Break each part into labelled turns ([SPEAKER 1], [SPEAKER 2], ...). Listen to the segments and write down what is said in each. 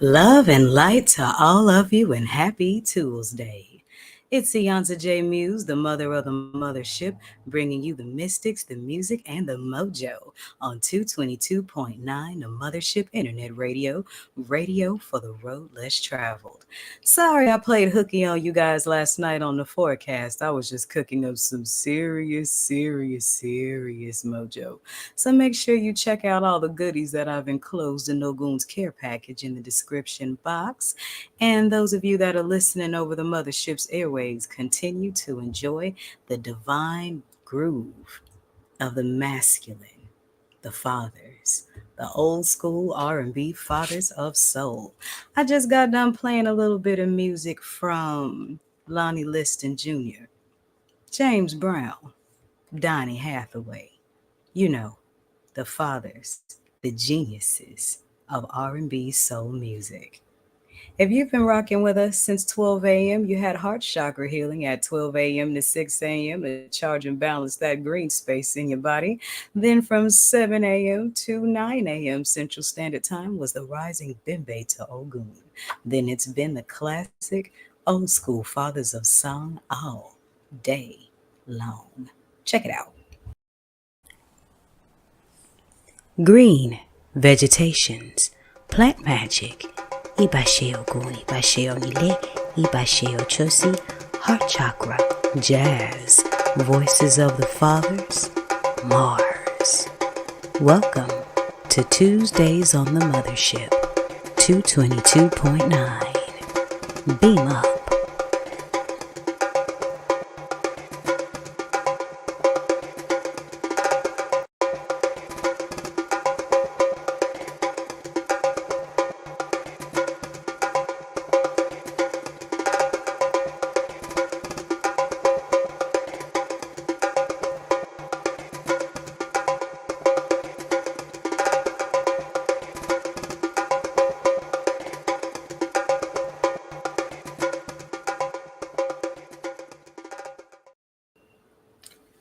[SPEAKER 1] Love and light to all of you and happy Toolsday. It's Ianza J. Muse, the mother of the mothership, bringing you the mystics, the music, and the mojo on 222.9 The Mothership Internet Radio, radio for the road less traveled. Sorry I played hooky on you guys last night on the forecast. I was just cooking up some serious mojo. So make sure you check out all the goodies that I've enclosed in Ogun's care package in the description box. And those of you that are listening over the mothership's airways, continue to enjoy the divine groove of the masculine, the fathers, the old school R&B fathers of soul. I just got done playing a little bit of music from Lonnie Liston Jr., James Brown, Donny Hathaway. You know, the fathers, the geniuses of R&B soul music. If you've been rocking with us since 12 a.m., you had heart chakra healing at 12 a.m. to 6 a.m. to charge and balance that green space in your body. Then from 7 a.m. to 9 a.m. Central Standard Time was the rising Bimbe to Ogun. Then it's been the classic old school fathers of song all day long. Check it out. Green vegetations, plant magic. Ibashe Ogun, Ibashe Onile, Ibashe Ochosi, heart chakra, jazz, voices of the fathers, Mars. Welcome to Tuesdays on the Mothership, 222.9. Beam up.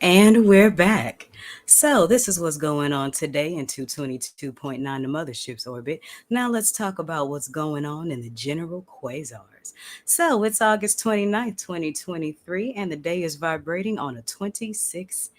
[SPEAKER 1] And we're back. So, this is what's going on today in 222.9 the Mothership's orbit. Now, let's talk about what's going on in the general quasars. So, it's August 29th, 2023, and the day is vibrating on a 26-8.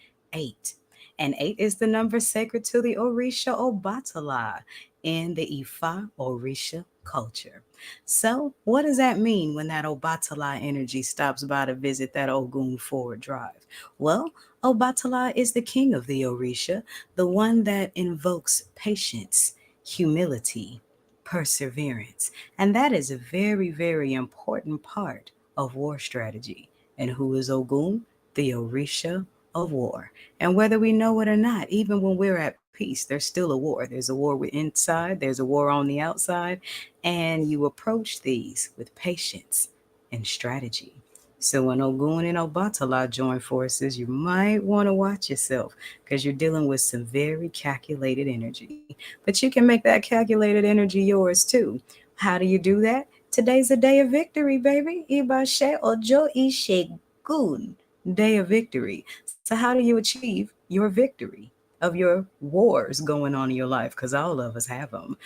[SPEAKER 1] And 8 is the number sacred to the Orisha Obatala in the Ifa Orisha culture. So, what does that mean when that Obatala energy stops by to visit that Ogun forward drive? Well, Obatala is the king of the Orisha, the one that invokes patience, humility, perseverance. And that is a very important part of war strategy. And who is Ogun? The Orisha of war. And whether we know it or not, even when we're at peace, there's still a war. There's a war inside, there's a war on the outside, and you approach these with patience and strategy. So when Ogun and Obatala join forces, you might want to watch yourself because you're dealing with some very calculated energy. But you can make that calculated energy yours too. How do you do that? Today's a day of victory, baby. Ibashe Ojo Ishegun. Day of victory. So how do you achieve your victory of your wars going on in your life? Because all of us have them.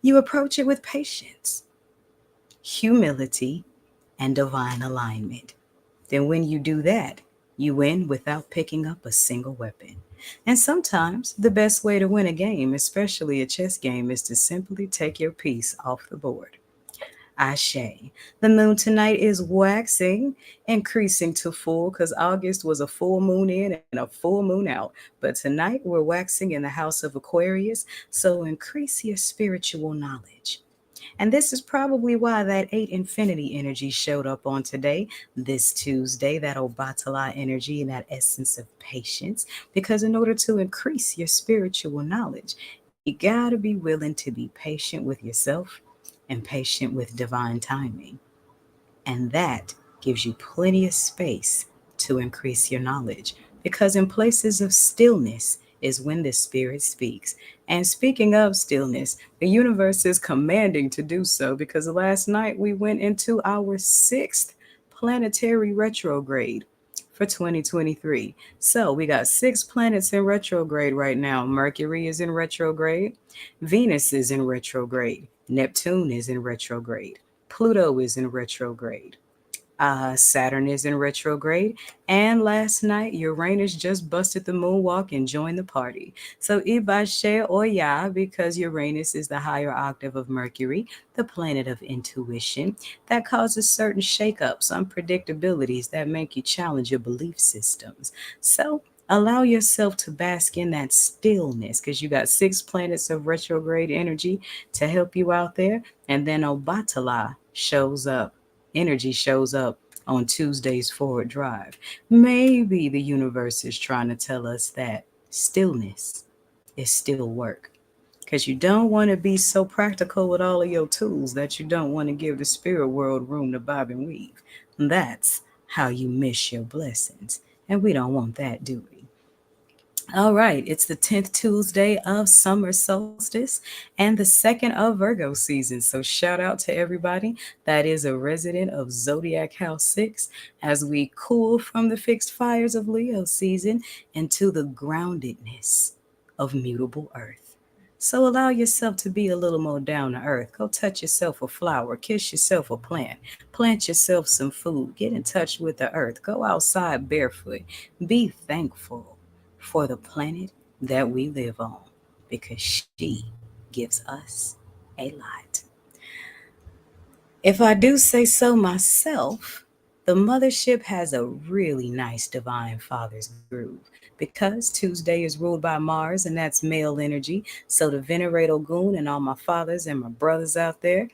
[SPEAKER 1] You approach it with patience, humility, and divine alignment. Then, when you do that, you win without picking up a single weapon. And sometimes the best way to win a game, especially a chess game, is to simply take your piece off the board. Ashe. The moon tonight is waxing, increasing to full because August was a full moon in and a full moon out. But tonight we're waxing in the house of Aquarius, so increase your spiritual knowledge. And this is probably why that 8 infinity energy showed up on today, this Tuesday, that Obatala energy and that essence of patience. Because in order to increase your spiritual knowledge, you got to be willing to be patient with yourself and patient with divine timing. And that gives you plenty of space to increase your knowledge. Because in places of stillness is when the Spirit speaks. And speaking of stillness, the universe is commanding to do so because last night we went into our 6th planetary retrograde. for 2023. So we got 6 planets in retrograde right now. Mercury is in retrograde, Venus is in retrograde, Neptune is in retrograde, Pluto is in retrograde. Saturn is in retrograde. And last night, Uranus just busted the moonwalk and joined the party. So Ibashe Oya, because Uranus is the higher octave of Mercury, the planet of intuition, that causes certain shakeups, unpredictabilities that make you challenge your belief systems. So allow yourself to bask in that stillness because you got 6 planets of retrograde energy to help you out there. And then Obatala shows up, energy shows up on Tuesday's forward drive. Maybe the universe is trying to tell us that stillness is still work. Because you don't want to be so practical with all of your tools that you don't want to give the spirit world room to bob and weave. That's how you miss your blessings. And we don't want that, do we? All right, it's the 10th Tuesday of summer solstice and the second of Virgo season. So, shout out to everybody that is a resident of Zodiac House 6 as we cool from the fixed fires of Leo season into the groundedness of mutable earth. So, allow yourself to be a little more down to earth. Go touch yourself a flower, kiss yourself a plant yourself some food, get in touch with the earth, go outside barefoot, be thankful for the planet that we live on because she gives us a lot. If I do say so myself, the mothership has a really nice divine father's groove because Tuesday is ruled by Mars and that's male energy. So to venerate Ogun and all my fathers and my brothers out there,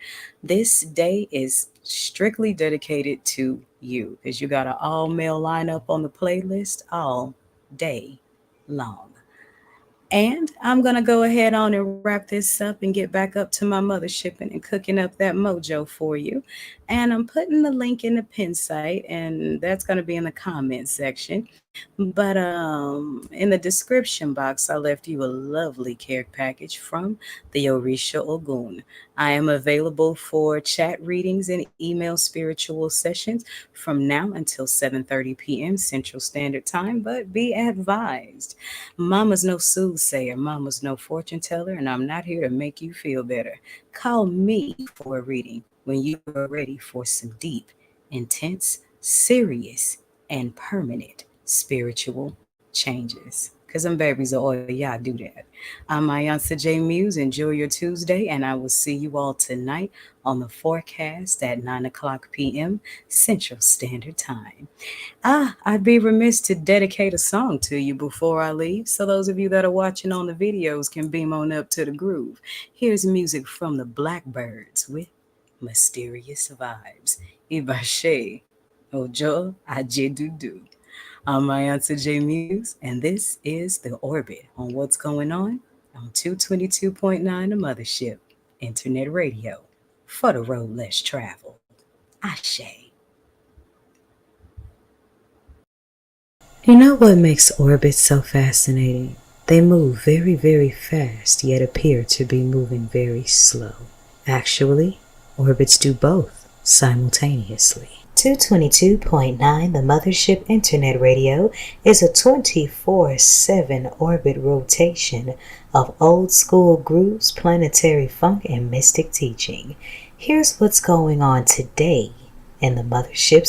[SPEAKER 1] this day is strictly dedicated to you because you got an all male lineup on the playlist all day long. And I'm going to go ahead on and wrap this up and get back up to my mothership and cooking up that mojo for you. And I'm putting the link in the pin site, and that's going to be in the comment section. But in the description box, I left you a lovely care package from the Orisha Ogun. I am available for chat readings and email spiritual sessions from now until 7:30 p.m. Central Standard Time. But be advised, Mama's no soothsayer, Mama's no fortune teller, and I'm not here to make you feel better. Call me for a reading when you are ready for some deep, intense, serious, and permanent spiritual changes. Because them babies are all y'all do that. I'm Ayansa J. Muse. Enjoy your Tuesday, and I will see you all tonight on the forecast at 9 o'clock p.m. Central Standard Time. I'd be remiss to dedicate a song to you before I leave, so those of you that are watching on the videos can beam on up to the groove. Here's music from the Blackbirds with Mysterious Vibes. Ibashe, Ojo, Ajedudu. I'm my answer J Muse, and this is The Orbit on what's going on 222.9 The Mothership, Internet Radio, for the road less traveled. Ashe. You know what makes orbits so fascinating? They move very, very fast, yet appear to be moving very slow. Actually, orbits do both simultaneously. 222.9 The Mothership Internet Radio is a 24/7 orbit rotation of old school grooves, planetary funk, and mystic teaching. Here's what's going on today in the Mothership's